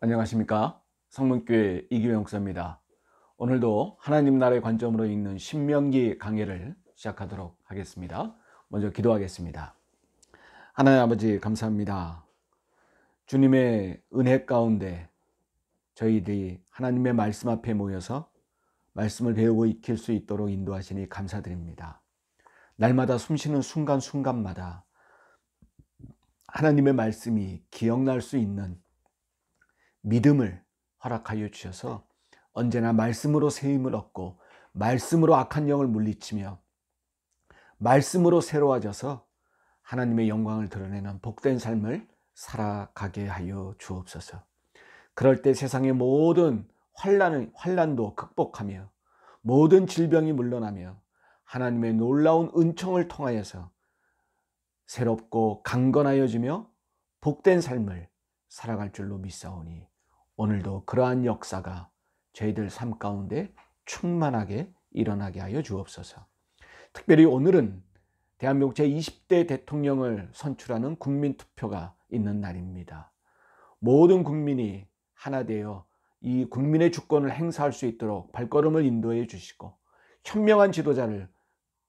안녕하십니까? 성문교회 이규영 목사입니다. 오늘도 하나님 나라의 관점으로 읽는 신명기 강해를 시작하도록 하겠습니다. 먼저 기도하겠습니다. 하나님 아버지 감사합니다. 주님의 은혜 가운데 저희들이 하나님의 말씀 앞에 모여서 말씀을 배우고 익힐 수 있도록 인도하시니 감사드립니다. 날마다 숨쉬는 순간순간마다 하나님의 말씀이 기억날 수 있는 믿음을 허락하여 주셔서 언제나 말씀으로 새 힘을 얻고 말씀으로 악한 영을 물리치며 말씀으로 새로워져서 하나님의 영광을 드러내는 복된 삶을 살아가게 하여 주옵소서. 그럴 때 세상의 모든 환난도 극복하며 모든 질병이 물러나며 하나님의 놀라운 은총을 통하여서 새롭고 강건하여지며 복된 삶을 살아갈 줄로 믿사오니 오늘도 그러한 역사가 저희들 삶 가운데 충만하게 일어나게 하여 주옵소서. 특별히 오늘은 대한민국 제20대 대통령을 선출하는 국민투표가 있는 날입니다. 모든 국민이 하나 되어 이 국민의 주권을 행사할 수 있도록 발걸음을 인도해 주시고 현명한 지도자를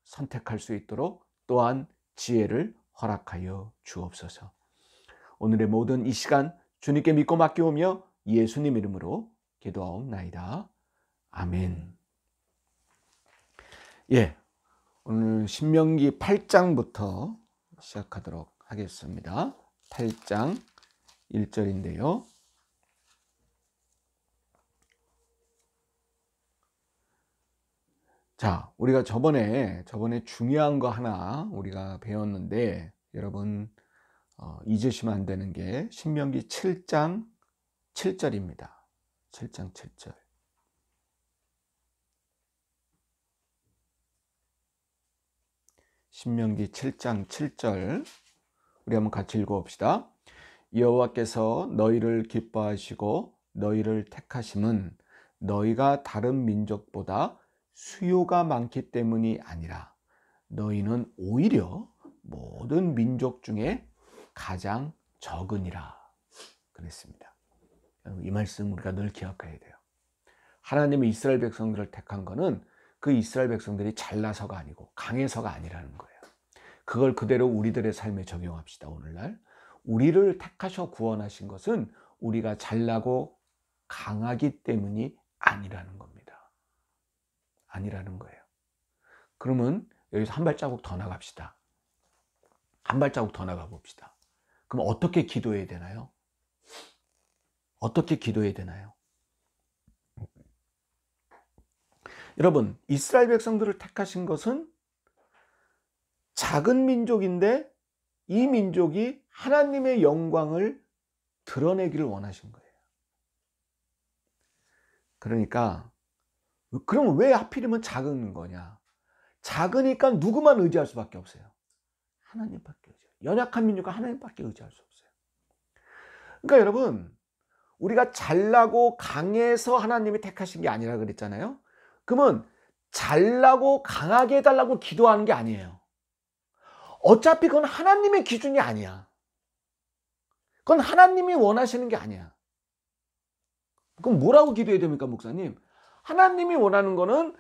선택할 수 있도록 또한 지혜를 허락하여 주옵소서. 오늘의 모든 이 시간 주님께 믿고 맡겨오며 예수님 이름으로 기도하옵나이다. 아멘. 오늘 신명기 8장부터 시작하도록 하겠습니다. 8장 1절인데요. 자, 우리가 저번에 중요한 거 하나 우리가 배웠는데 여러분 잊으시면 안 되는 게 신명기 7장 7절입니다. 7장 7절. 신명기 7장 7절 우리 한번 같이 읽어봅시다. 여호와께서 너희를 기뻐하시고 너희를 택하심은 너희가 다른 민족보다 수요가 많기 때문이 아니라 너희는 오히려 모든 민족 중에 가장 적으니라 그랬습니다. 이 말씀 우리가 늘 기억해야 돼요. 하나님이 이스라엘 백성들을 택한 거는 그 이스라엘 백성들이 잘나서가 아니고 강해서가 아니라는 거예요. 그걸 그대로 우리들의 삶에 적용합시다. 오늘날 우리를 택하셔 구원하신 것은 우리가 잘나고 강하기 때문이 아니라는 겁니다. 아니라는 거예요. 그러면 여기서 한 발자국 더 나갑시다. 한 발자국 더 나가 봅시다. 그럼 어떻게 기도해야 되나요? 어떻게 기도해야 되나요? 여러분, 이스라엘 백성들을 택하신 것은 작은 민족인데 이 민족이 하나님의 영광을 드러내기를 원하신 거예요. 그러니까 그럼 왜 하필이면 작은 거냐? 작으니까 누구만 의지할 수밖에 없어요. 하나님밖에 의지해요. 연약한 민족은 하나님밖에 의지할 수 없어요. 그러니까 여러분, 우리가 잘나고 강해서 하나님이 택하신 게 아니라 그랬잖아요. 그러면 잘나고 강하게 해달라고 기도하는 게 아니에요. 어차피 그건 하나님의 기준이 아니야. 그건 하나님이 원하시는 게 아니야. 그럼 뭐라고 기도해야 됩니까, 목사님? 하나님이 원하는 거는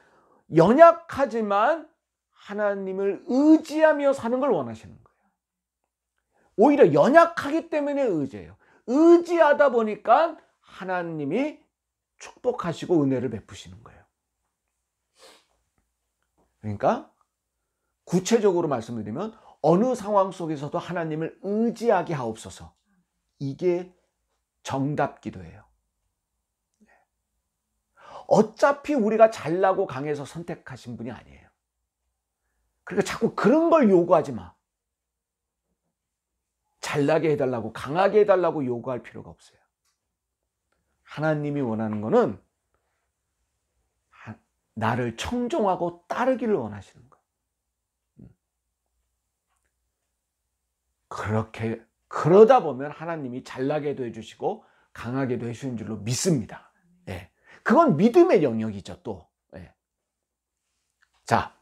연약하지만 하나님을 의지하며 사는 걸 원하시는 거예요. 오히려 연약하기 때문에 의지해요. 의지하다 보니까 하나님이 축복하시고 은혜를 베푸시는 거예요. 그러니까 구체적으로 말씀을 드리면 어느 상황 속에서도 하나님을 의지하게 하옵소서. 이게 정답 기도예요. 어차피 우리가 잘나고 강해서 선택하신 분이 아니에요. 그러니까 자꾸 그런 걸 요구하지 마. 잘나게 해달라고 강하게 해달라고 요구할 필요가 없어요. 하나님이 원하는 거는 나를 청종하고 따르기를 원하시는 거예요. 그러다 보면 하나님이 잘나게도 해주시고 강하게도 해주시는 줄로 믿습니다. 그건 믿음의 영역이죠. 또 자,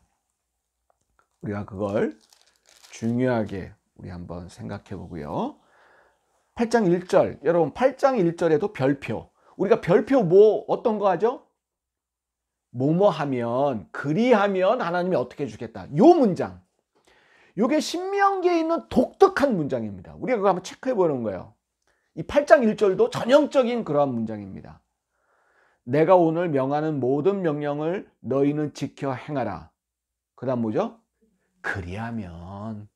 우리가 그걸 중요하게 우리 한번 생각해 보고요. 8장 1절, 여러분 8장 1절에도 별표. 우리가 별표 뭐 어떤 거 하죠? 뭐뭐 하면, 그리하면 하나님이 어떻게 해주겠다. 요 문장. 요게 신명기에 있는 독특한 문장입니다. 우리가 그거 한번 체크해 보는 거예요. 이 8장 1절도 전형적인 그러한 문장입니다. 내가 오늘 명하는 모든 명령을 너희는 지켜 행하라. 그 다음 뭐죠? 그리하면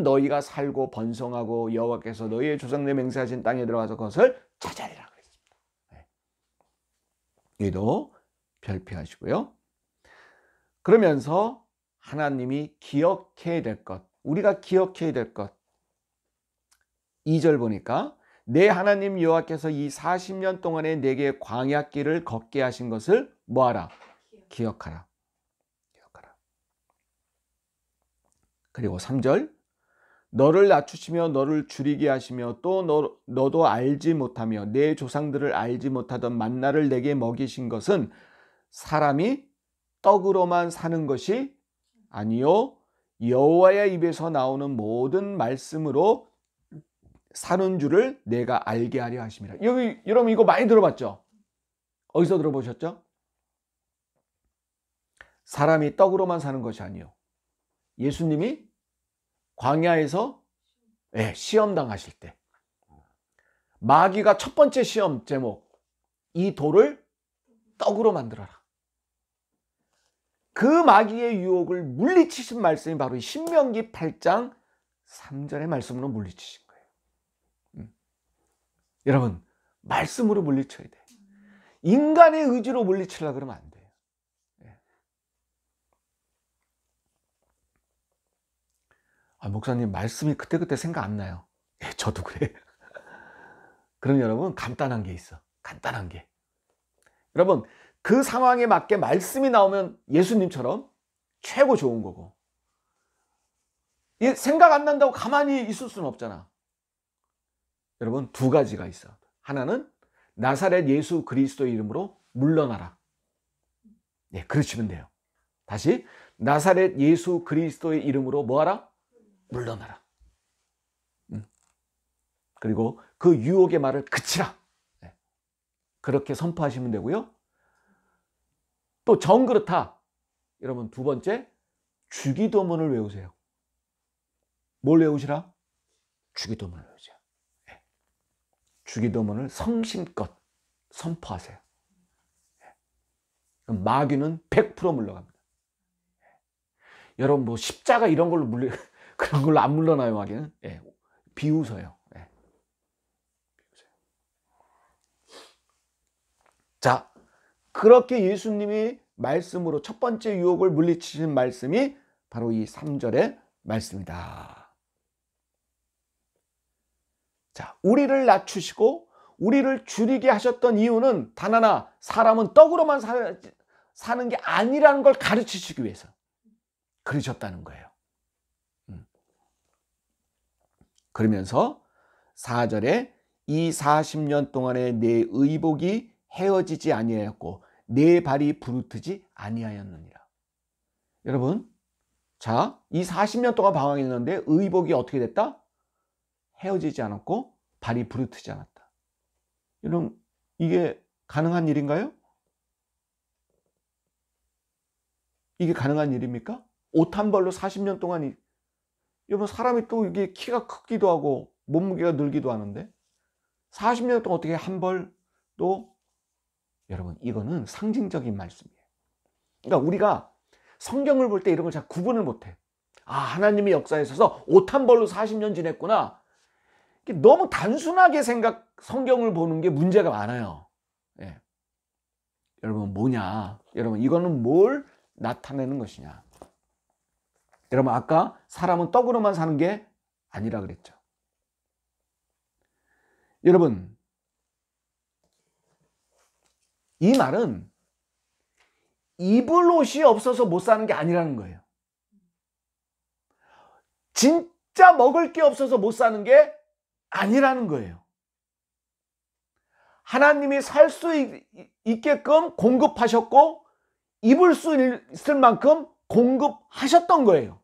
너희가 살고 번성하고 여호와께서 너희의 조상들에 맹세하신 땅에 들어가서 그것을 찾아내라 그랬습니다. 여기도 별표하시고요. 그러면서 하나님이 기억해야 될 것, 우리가 기억해야 될 것. 2절 보니까 내 하나님 여호와께서 이 40년 동안에 내게 광야길을 걷게 하신 것을 뭐하라? 기억하라. 그리고 3절 너를 낮추시며 너를 줄이게 하시며 또 너도 알지 못하며 내 조상들을 알지 못하던 만나를 내게 먹이신 것은 사람이 떡으로만 사는 것이 아니요 여호와의 입에서 나오는 모든 말씀으로 사는 줄을 내가 알게 하려 하심이라. 여기 여러분 이거 많이 들어봤죠? 어디서 들어보셨죠? 사람이 떡으로만 사는 것이 아니요 예수님이 광야에서 시험 당하실 때 마귀가 첫 번째 시험 제목, 이 돌을 떡으로 만들어라. 그 마귀의 유혹을 물리치신 말씀이 바로 신명기 8장 3절의 말씀으로 물리치신 거예요. 여러분 말씀으로 물리쳐야 돼. 인간의 의지로 물리치려고 그러면 안 돼요. 목사님 말씀이 그때그때 생각 안 나요. 저도 그래요. 그럼 여러분 간단한 게 있어. 간단한 게. 여러분 그 상황에 맞게 말씀이 나오면 예수님처럼 최고 좋은 거고, 생각 안 난다고 가만히 있을 수는 없잖아. 여러분 두 가지가 있어. 하나는 나사렛 예수 그리스도의 이름으로 물러나라. 그러시면 돼요. 다시 나사렛 예수 그리스도의 이름으로 뭐하라? 물러나라. 그리고 그 유혹의 말을 그치라. 그렇게 선포하시면 되고요. 또 정 그렇다. 여러분 두 번째 주기도문을 외우세요. 뭘 외우시라? 주기도문을 외우세요. 주기도문을 성심껏 선포하세요. 그럼 마귀는 100% 물러갑니다. 여러분 뭐 십자가 이런 걸로 그런 걸로 안 물러나요, 마귀는? 비웃어요. 비웃어요. 자, 그렇게 예수님이 말씀으로 첫 번째 유혹을 물리치신 말씀이 바로 이 3절의 말씀이다. 자, 우리를 낮추시고 우리를 줄이게 하셨던 이유는 단 하나, 사람은 떡으로만 사는 게 아니라는 걸 가르치시기 위해서 그러셨다는 거예요. 그러면서 4절에 이 40년 동안에 내 의복이 헤어지지 아니하였고 내 발이 부르트지 아니하였느니라. 여러분, 자, 이 40년 동안 방황했는데 의복이 어떻게 됐다? 헤어지지 않았고 발이 부르트지 않았다. 여러분, 이게 가능한 일인가요? 이게 가능한 일입니까? 옷 한 벌로 40년 동안 여러분 사람이 또 이게 키가 크기도 하고 몸무게가 늘기도 하는데 40년 동안 어떻게 한 벌도, 여러분 이거는 상징적인 말씀이에요. 그러니까 우리가 성경을 볼 때 이런 걸 잘 구분을 못해. 하나님이 역사에 있어서 옷 한 벌로 40년 지냈구나. 너무 단순하게 성경을 보는 게 문제가 많아요. 여러분 뭐냐? 여러분 이거는 뭘 나타내는 것이냐? 여러분 아까 사람은 떡으로만 사는 게 아니라 그랬죠. 여러분 이 말은 입을 옷이 없어서 못 사는 게 아니라는 거예요. 진짜 먹을 게 없어서 못 사는 게 아니라는 거예요. 하나님이 살 수 있게끔 공급하셨고 입을 수 있을 만큼 공급하셨던 거예요.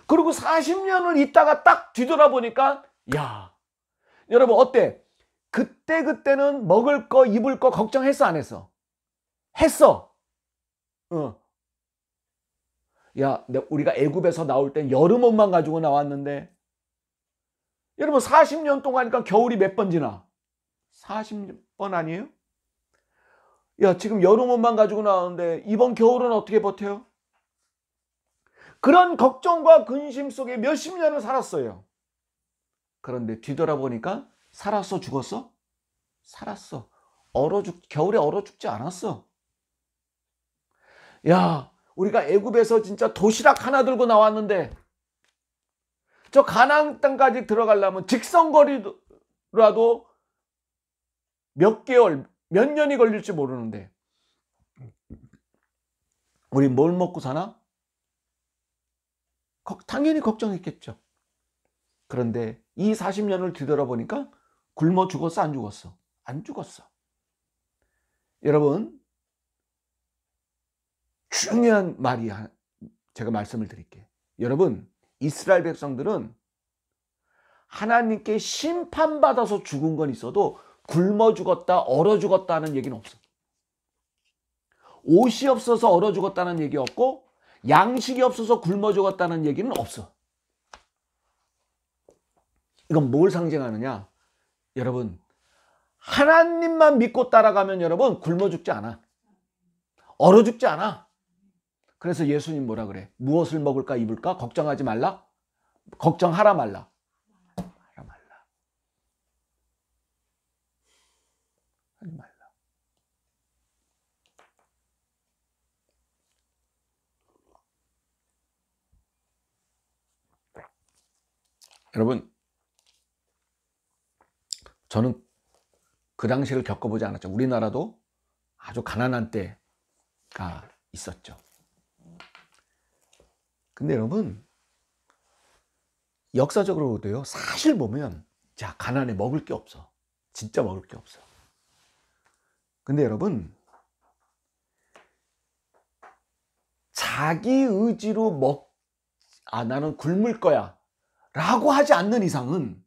그리고 40년을 있다가 딱 뒤돌아보니까 야, 여러분 어때? 그때는 먹을 거 입을 거 걱정했어 안 했어? 했어. 어. 야, 우리가 애굽에서 나올 땐 여름 옷만 가지고 나왔는데 여러분 40년 동안이니까 겨울이 몇 번 지나? 40번 아니에요? 야, 지금 여름 옷만 가지고 나왔는데 이번 겨울은 어떻게 버텨요? 그런 걱정과 근심 속에 몇십 년을 살았어요. 그런데 뒤돌아보니까 살았어 죽었어? 살았어. 겨울에 얼어 죽지 않았어. 야, 우리가 애굽에서 진짜 도시락 하나 들고 나왔는데 저 가나안 땅까지 들어가려면 직선거리라도 몇 개월, 몇 년이 걸릴지 모르는데 우리 뭘 먹고 사나? 당연히 걱정했겠죠. 그런데 이 40년을 뒤돌아보니까 굶어 죽었어 안 죽었어? 안 죽었어. 여러분 중요한 말이 제가 말씀을 드릴게요. 여러분 이스라엘 백성들은 하나님께 심판받아서 죽은 건 있어도 굶어 죽었다 얼어 죽었다는 얘기는 없어. 옷이 없어서 얼어 죽었다는 얘기 없고 양식이 없어서 굶어 죽었다는 얘기는 없어. 이건 뭘 상징하느냐? 여러분 하나님만 믿고 따라가면 여러분 굶어 죽지 않아. 얼어 죽지 않아. 그래서 예수님 뭐라 그래? 무엇을 먹을까 입을까? 걱정하지 말라? 걱정하라 말라? 하라 말라. 하지 말라. 여러분 저는 그 당시를 겪어보지 않았죠. 우리나라도 아주 가난한 때가 있었죠. 근데 여러분 역사적으로도요 사실 보면 자 가난해 먹을 게 없어. 진짜 먹을 게 없어. 근데 여러분 자기 의지로 나는 굶을 거야 라고 하지 않는 이상은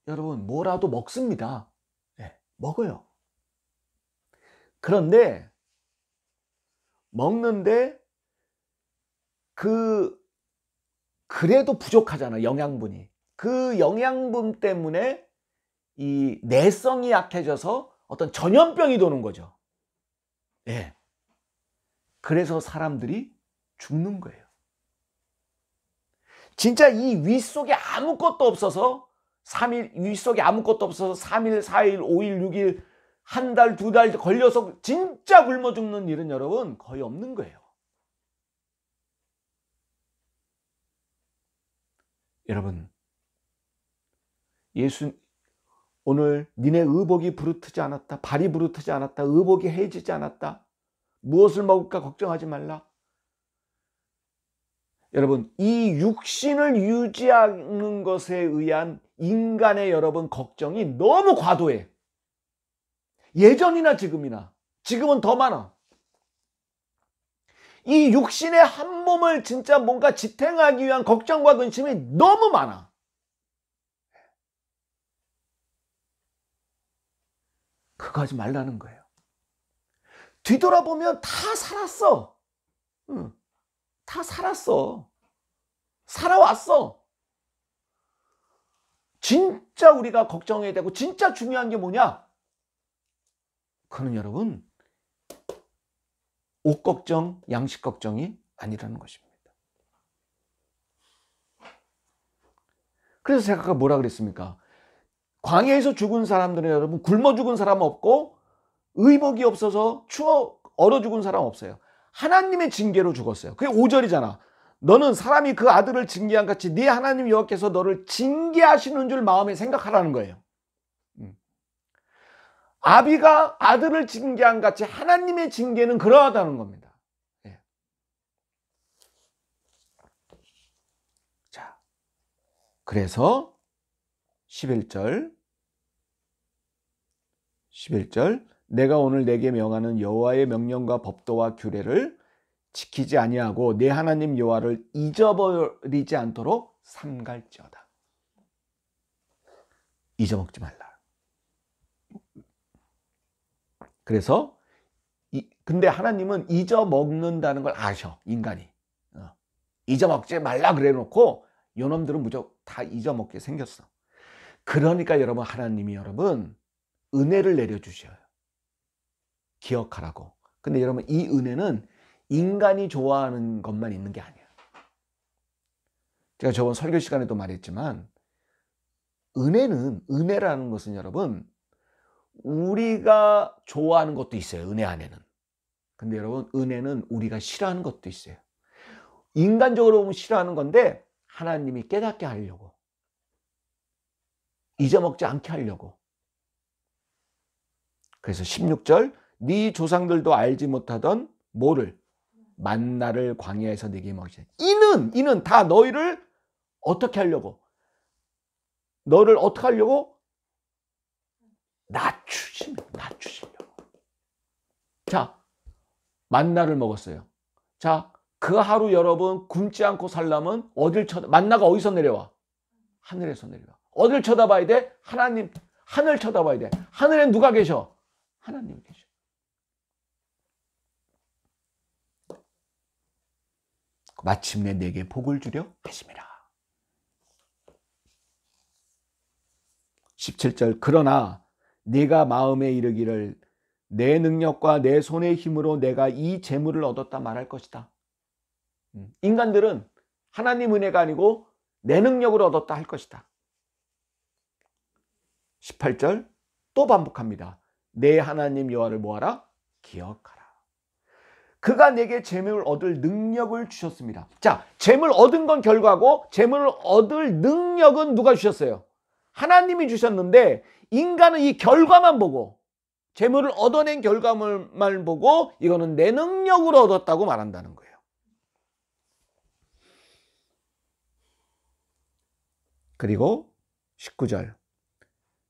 여러분 뭐라도 먹습니다. 네, 먹어요. 그런데 먹는데 그래도 부족하잖아 영양분이. 그 영양분 때문에 이 내성이 약해져서 어떤 전염병이 도는 거죠. 예. 그래서 사람들이 죽는 거예요. 진짜 이 위 속에 아무것도 없어서 3일 위 속에 아무것도 없어서 3일, 4일, 5일, 6일, 한 달, 두 달 걸려서 진짜 굶어 죽는 일은 여러분 거의 없는 거예요. 여러분 오늘 니네 의복이 부르트지 않았다. 발이 부르트지 않았다. 의복이 해지지 않았다. 무엇을 먹을까 걱정하지 말라. 여러분 이 육신을 유지하는 것에 의한 인간의 여러분 걱정이 너무 과도해. 예전이나 지금은 더 많아. 이 육신의 한 몸을 진짜 뭔가 지탱하기 위한 걱정과 근심이 너무 많아. 그거 하지 말라는 거예요. 뒤돌아보면 다 살았어. 응. 다 살았어. 살아왔어. 진짜 우리가 걱정해야 되고 진짜 중요한 게 뭐냐? 그는 여러분 옷 걱정, 양식 걱정이 아니라는 것입니다. 그래서 제가 아까 뭐라 그랬습니까? 광야에서 죽은 사람들은 여러분 굶어 죽은 사람 없고 의복이 없어서 얼어 죽은 사람 없어요. 하나님의 징계로 죽었어요. 그게 5절이잖아. 너는 사람이 그 아들을 징계한 같이 네 하나님 여호와께서 너를 징계하시는 줄 마음에 생각하라는 거예요. 아비가 아들을 징계한 같이 하나님의 징계는 그러하다는 겁니다. 예. 자, 그래서 11절 내가 오늘 내게 명하는 여호와의 명령과 법도와 규례를 지키지 아니하고 내 하나님 여호와를 잊어버리지 않도록 삼갈지어다. 잊어먹지 말라. 그래서 근데 하나님은 잊어먹는다는 걸 아셔. 인간이 잊어먹지 말라 그래 놓고 요놈들은 무조건 다 잊어먹게 생겼어. 그러니까 여러분, 하나님이 여러분 은혜를 내려주셔요. 기억하라고. 근데 여러분, 이 은혜는 인간이 좋아하는 것만 있는 게 아니야. 제가 저번 설교 시간에도 말했지만, 은혜라는 것은 여러분, 우리가 좋아하는 것도 있어요. 은혜 안에는. 근데 여러분, 은혜는 우리가 싫어하는 것도 있어요. 인간적으로 보면 싫어하는 건데 하나님이 깨닫게 하려고, 잊어먹지 않게 하려고. 그래서 16절, 네 조상들도 알지 못하던 뭐를? 만나를 광야에서 네게 먹이시니. 이는 다 너희를 어떻게 하려고? 너를 어떻게 하려고? 낮추시려고. 자, 만나를 먹었어요. 자, 그 하루 여러분 굶지 않고 살려면 만나가 어디서 내려와? 하늘에서 내려와. 어딜 쳐다봐야 돼? 하나님, 하늘 쳐다봐야 돼. 하늘엔 누가 계셔? 하나님이 계셔. 마침내 내게 복을 주려 하심이라. 17절, 그러나 네가 마음에 이르기를 내 능력과 내 손의 힘으로 내가 이 재물을 얻었다 말할 것이다. 인간들은 하나님 은혜가 아니고 내 능력으로 얻었다 할 것이다. 18절 또 반복합니다. 내 하나님 여호와를 뭐하라? 기억하라. 그가 내게 재물을 얻을 능력을 주셨습니다. 자, 재물 얻은 건 결과고 재물을 얻을 능력은 누가 주셨어요? 하나님이 주셨는데, 인간은 이 결과만 보고, 재물을 얻어낸 결과물만 보고 이거는 내 능력으로 얻었다고 말한다는 거예요. 그리고 19절,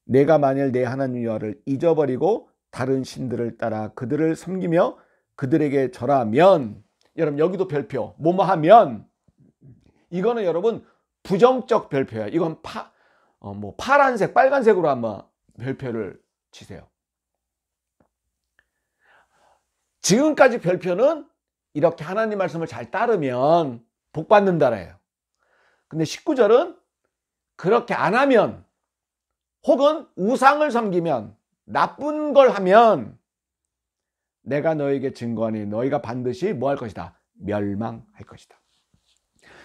내가 만일 내 하나님 여호와를 잊어버리고 다른 신들을 따라 그들을 섬기며 그들에게 절하면, 여러분 여기도 별표, 뭐뭐 하면, 이거는 여러분 부정적 별표야. 이건 파란색, 빨간색으로 한번 별표를 치세요. 지금까지 별표는 이렇게 하나님 말씀을 잘 따르면 복 받는다래요. 근데 19절은 그렇게 안 하면, 혹은 우상을 섬기면, 나쁜 걸 하면 내가 너에게 증거하니 너희가 반드시 뭐 할 것이다? 멸망할 것이다.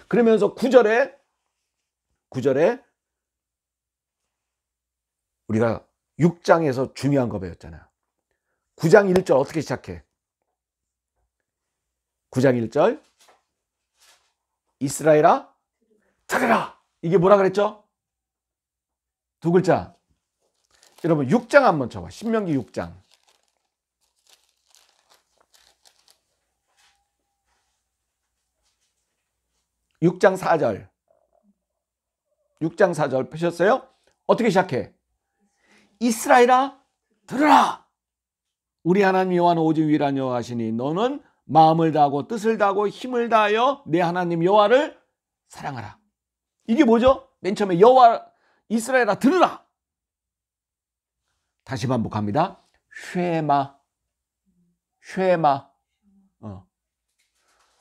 그러면서 9절에 우리가 6장에서 중요한 거 배웠잖아요. 9장 1절 어떻게 시작해? 9장 1절, 이스라엘아 들으라. 이게 뭐라 그랬죠? 두 글자. 여러분 6장 한번 쳐봐. 신명기 6장. 6장 4절. 6장 4절 펴셨어요? 어떻게 시작해? 이스라엘아 들으라. 우리 하나님 여호와는 오직 유일한 여호와시니 너는 마음을 다하고 뜻을 다하고 힘을 다하여 내 하나님 여호와를 사랑하라. 이게 뭐죠? 맨 처음에 여호와, 이스라엘아 들으라. 다시 반복합니다. 쉐마.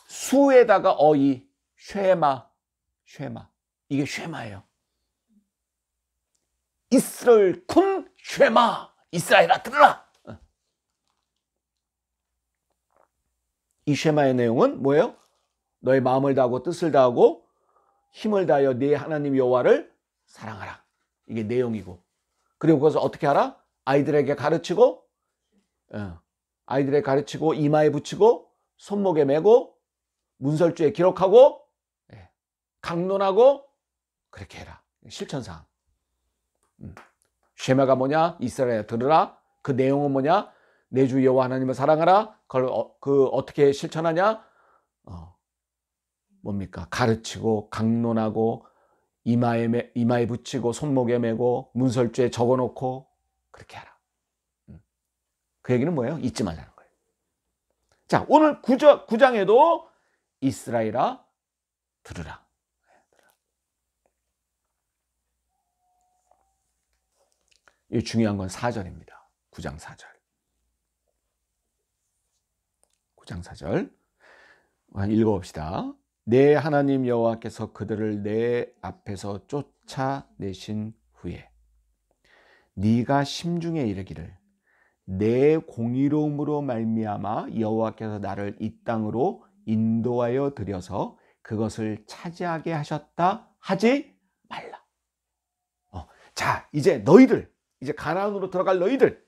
수에다가 어이. 쉐마. 이게 쉐마예요. 이스라엘 군 쉐마. 이스라엘아 들으라. 이 쉐마의 내용은 뭐예요? 너의 마음을 다하고 뜻을 다하고 힘을 다하여 네 하나님 여호와를 사랑하라. 이게 내용이고, 그리고 그것을 어떻게 하라? 아이들에게 가르치고 이마에 붙이고 손목에 메고 문설주에 기록하고 강론하고 그렇게 해라. 실천사항. 쉐마가 뭐냐? 이스라엘 들으라. 그 내용은 뭐냐? 내 주 여호와 하나님을 사랑하라. 그걸 어떻게 실천하냐? 뭡니까? 가르치고 강론하고 이마에 붙이고 손목에 메고 문설주에 적어놓고 그렇게 하라. 그 얘기는 뭐예요? 잊지 말라는 거예요. 자, 오늘 9장에도 이스라엘아 들으라. 이 중요한 건 4절입니다. 9장 4절. 9장 4절. 읽어봅시다. 내 하나님 여호와께서 그들을 내 앞에서 쫓아내신 후에 네가 심중에 이르기를 내 공의로움으로 말미암아 여호와께서 나를 이 땅으로 인도하여 들여서 그것을 차지하게 하셨다 하지 말라. 자, 이제 너희들, 이제 가나안으로 들어갈 너희들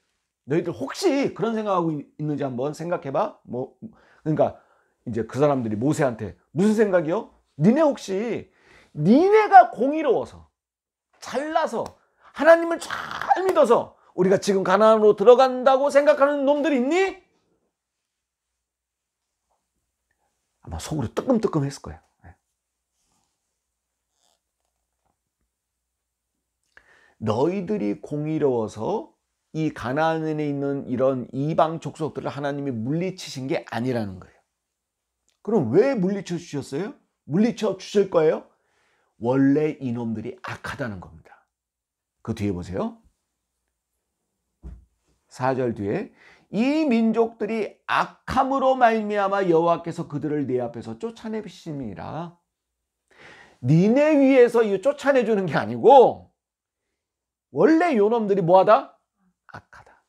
혹시 그런 생각하고 있는지 한번 생각해봐. 그러니까 이제 그 사람들이 모세한테 무슨 생각이요? 니네 혹시 니네가 공의로워서 잘나서 하나님을 잘 믿어서 우리가 지금 가나안으로 들어간다고 생각하는 놈들이 있니? 아마 속으로 뜨끔뜨끔했을 거예요. 너희들이 공의로워서 이 가나안에 있는 이런 이방 족속들을 하나님이 물리치신 게 아니라는 거예요. 그럼 왜 물리쳐 주셨어요? 물리쳐 주실 거예요? 원래 이놈들이 악하다는 겁니다. 그 뒤에 보세요. 4절 뒤에 이 민족들이 악함으로 말미암아 여호와께서 그들을 내 앞에서 쫓아내심이라. 니네 위에서 이 쫓아내주는 게 아니고 원래 요놈들이 뭐하다? 악하다.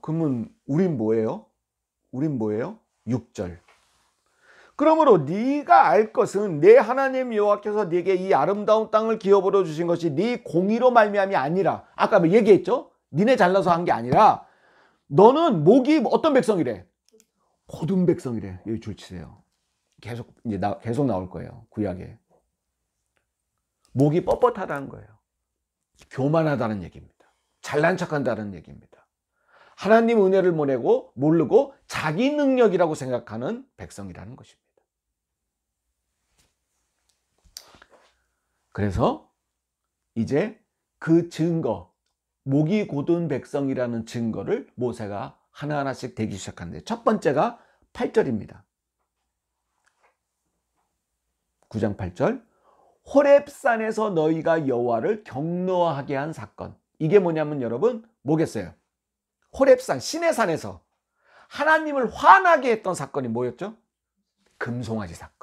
그러면 우린 뭐예요? 6절. 그러므로 네가 알 것은 내 하나님 여호와께서 네게 이 아름다운 땅을 기업으로 주신 것이 네 공의로 말미암이 아니라, 아까 얘기했죠? 니네 잘나서 한 게 아니라 너는 목이 어떤 백성이래? 고든 백성이래. 여기 줄치세요. 계속 나올 거예요. 구약에. 목이 뻣뻣하다는 거예요. 교만하다는 얘기입니다. 잘난 척한다는 얘기입니다. 하나님 은혜를 모르고 자기 능력이라고 생각하는 백성이라는 것입니다. 그래서 이제 그 증거, 목이 곧은 백성이라는 증거를 모세가 하나하나씩 대기 시작하는데, 첫 번째가 8절입니다. 9장 8절. 호렙산에서 너희가 여호와를 경노하게 한 사건. 이게 뭐냐면 여러분, 뭐겠어요? 호렙산, 시내산에서 하나님을 화나게 했던 사건이 뭐였죠? 금송아지 사건.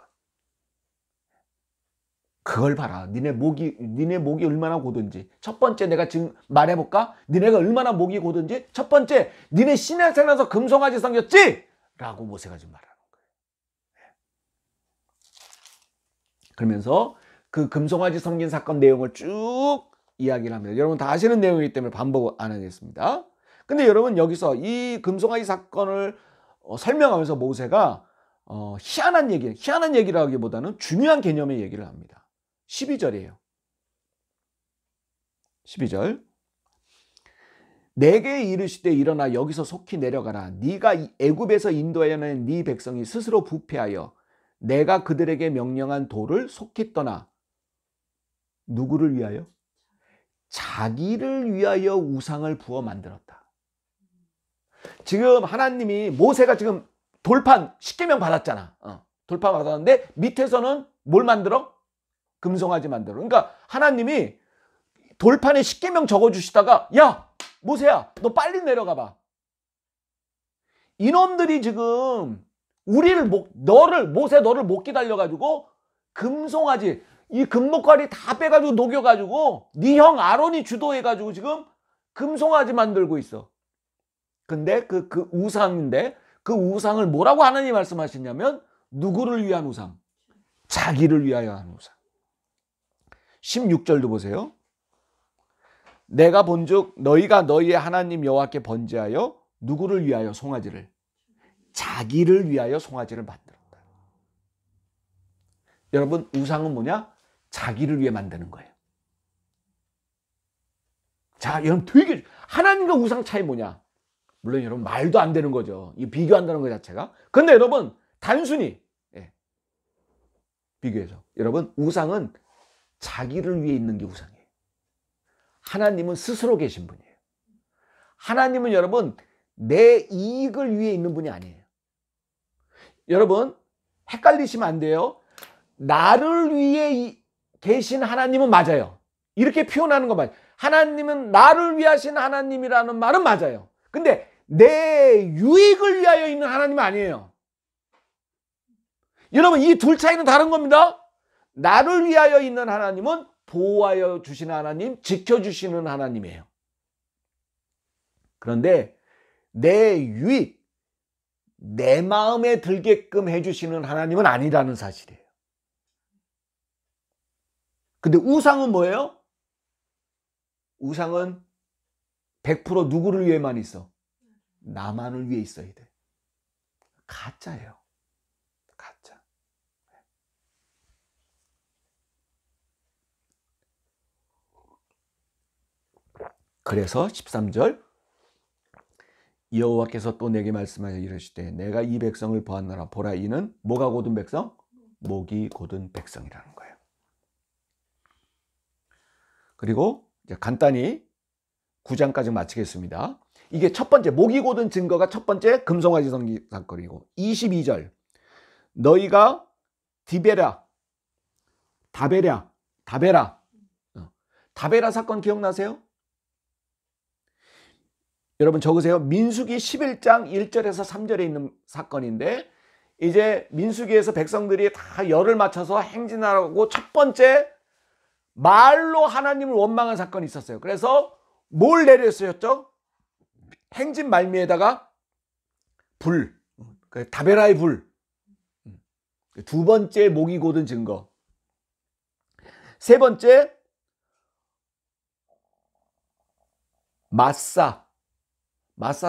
그걸 봐라. 니네 목이 얼마나 고든지. 첫 번째 내가 지금 말해볼까? 니네가 얼마나 목이 고든지. 첫 번째, 니네 시내산에서 금송아지 섬겼지? 라고 모세가 지금 말하는 거예요. 그러면서 그 금송아지 섬긴 사건 내용을 쭉 이야기를 합니다. 여러분 다 아시는 내용이기 때문에 반복 안 하겠습니다. 근데 여러분 여기서 이 금송아지 사건을 설명하면서 모세가 희한한 얘기를 하기보다는 중요한 개념의 얘기를 합니다. 12절이에요. 12절. 내게 이르시되 일어나 여기서 속히 내려가라. 네가 애굽에서 인도하여 낸 네 백성이 스스로 부패하여 내가 그들에게 명령한 도를 속히 떠나. 누구를 위하여? 자기를 위하여 우상을 부어 만들었다. 지금 하나님이, 모세가 지금 돌판 10계명 받았잖아. 돌판 받았는데 밑에서는 뭘 만들어? 금송아지 만들어. 그러니까 하나님이 돌판에 10계명 적어주시다가, 야 모세야 너 빨리 내려가 봐. 이놈들이 지금 모세 너를 못 기다려가지고 금송아지, 이 금목걸이 다 빼가지고 녹여가지고 네 형 아론이 주도해가지고 지금 금송아지 만들고 있어. 근데 그 우상인데, 그 우상을 뭐라고 하나님이 말씀하시냐면 누구를 위한 우상? 자기를 위하여 한 우상. 16절도 보세요. 내가 본즉 너희가 너희의 하나님 여호와께 번제하여 누구를 위하여 송아지를? 자기를 위하여 송아지를 만들었다. 여러분 우상은 뭐냐? 자기를 위해 만드는 거예요. 자, 여러분 되게 하나님과 우상 차이 뭐냐? 물론 여러분 말도 안 되는 거죠. 이 비교한다는 것 자체가. 근데 여러분 단순히 비교해서 여러분 우상은 자기를 위해 있는 게 우상이에요. 하나님은 스스로 계신 분이에요. 하나님은 여러분 내 이익을 위해 있는 분이 아니에요. 여러분 헷갈리시면 안 돼요. 나를 위해 계신 하나님은 맞아요. 이렇게 표현하는 거 맞아요. 하나님은 나를 위하신 하나님이라는 말은 맞아요. 근데 내 유익을 위하여 있는 하나님은 아니에요. 여러분 이 둘 차이는 다른 겁니다. 나를 위하여 있는 하나님은 보호하여 주시는 하나님, 지켜주시는 하나님이에요. 그런데 내 유익, 내 마음에 들게끔 해주시는 하나님은 아니라는 사실이에요. 근데 우상은 뭐예요? 우상은 100% 누구를 위해만 있어? 나만을 위해 있어야 돼. 가짜예요. 가짜. 그래서 13절 여호와께서 또 내게 말씀하여 이르시되 내가 이 백성을 보았노라. 보라 이는 뭐가 곧은 백성? 목이 곧은 백성이라는 거예요. 그리고 이제 간단히 9장까지 마치겠습니다. 이게 첫 번째 목이 곧은 증거가 첫 번째 금송아지 사건이고 22절 너희가 다베라 사건 기억나세요? 여러분 적으세요. 민수기 11장 1절에서 3절에 있는 사건인데 이제 민수기에서 백성들이 다 열을 맞춰서 행진하라고 첫 번째 말로 하나님을 원망한 사건이 있었어요. 그래서 뭘 내렸었죠? 행진 말미에다가 불, 다베라의 불. 두 번째 목이 곧은 증거. 세 번째 마사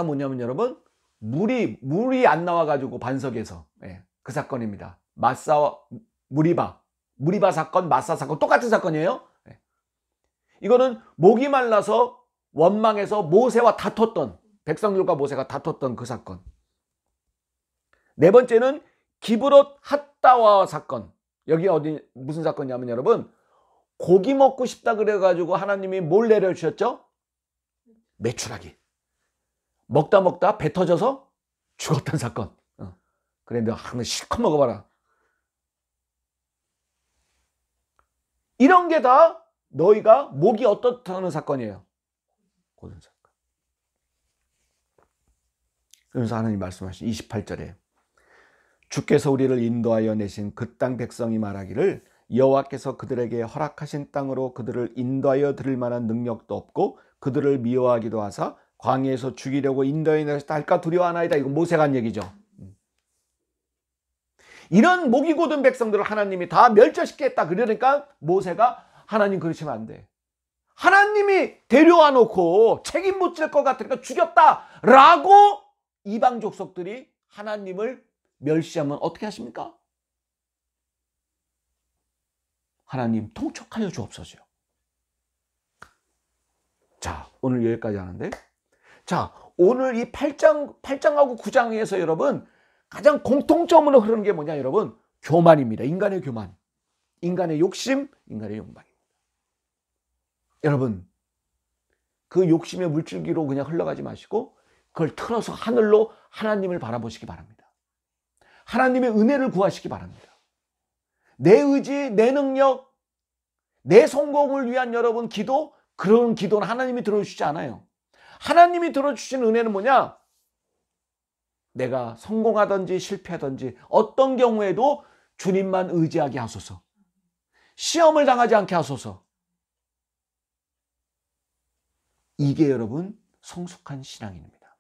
뭐냐면 여러분 물이 안 나와가지고 반석에서 그 사건입니다. 마사와 무리바 사건, 마사 사건 똑같은 사건이에요. 이거는 목이 말라서 원망해서 모세와 다퉜던 백성들과 모세가 다퉜던 그 사건. 네 번째는 기브롯 핫다와 사건. 여기 어디 무슨 사건이냐면 여러분 고기 먹고 싶다 그래가지고 하나님이 뭘 내려주셨죠? 메추라기. 먹다 배 터져서 죽었던 사건. 그래 너 하나 실컷 먹어봐라. 이런 게 다 너희가 목이 어떻다는 사건이에요. 고든 사건. 그래서 하나님 말씀하신 28절에 주께서 우리를 인도하여 내신 그 땅 백성이 말하기를 여호와께서 그들에게 허락하신 땅으로 그들을 인도하여 들을 만한 능력도 없고 그들을 미워하기도 하사 광야에서 죽이려고 인도하여 내셨다 할까 두려워하나이다. 이거 모세가 한 얘기죠. 이런 목이 곧은 백성들을 하나님이 다 멸절시키겠다. 그러니까 모세가 하나님 그러시면 안 돼. 하나님이 데려와 놓고 책임 못 질 것 같으니까 죽였다라고 이방 족속들이 하나님을 멸시하면 어떻게 하십니까? 하나님 통촉하여 주옵소서. 자, 오늘 여기까지 하는데 자, 오늘 이 8장하고 9장에서 여러분 가장 공통점으로 흐르는 게 뭐냐 여러분? 교만입니다. 인간의 교만. 인간의 욕심, 인간의 욕망입니다. 여러분 그 욕심의 물줄기로 그냥 흘러가지 마시고 그걸 틀어서 하늘로 하나님을 바라보시기 바랍니다. 하나님의 은혜를 구하시기 바랍니다. 내 의지, 내 능력, 내 성공을 위한 여러분 기도, 그런 기도는 하나님이 들어주시지 않아요. 하나님이 들어주신 은혜는 뭐냐? 내가 성공하든지 실패하든지 어떤 경우에도 주님만 의지하게 하소서. 시험을 당하지 않게 하소서. 이게 여러분 성숙한 신앙입니다.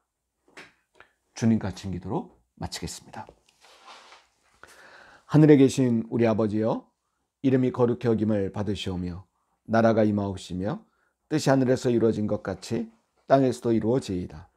주님 같은 기도로 마치겠습니다. 하늘에 계신 우리 아버지여, 이름이 거룩히 여김을 받으시오며 나라가 임하옵시며 뜻이 하늘에서 이루어진 것 같이 땅에서도 이루어지이다.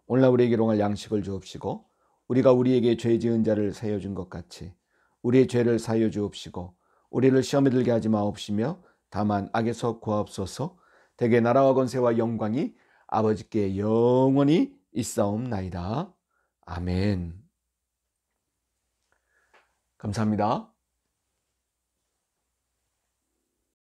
오늘날 우리에게 일용할 양식을 주옵시고 우리가 우리에게 죄 지은 자를 사하여 준 것 같이 우리의 죄를 사하여 주옵시고 우리를 시험에 들게 하지 마옵시며 다만 악에서 구하옵소서. 대개 나라와 권세와 영광이 아버지께 영원히 있사옵나이다. 아멘. 감사합니다.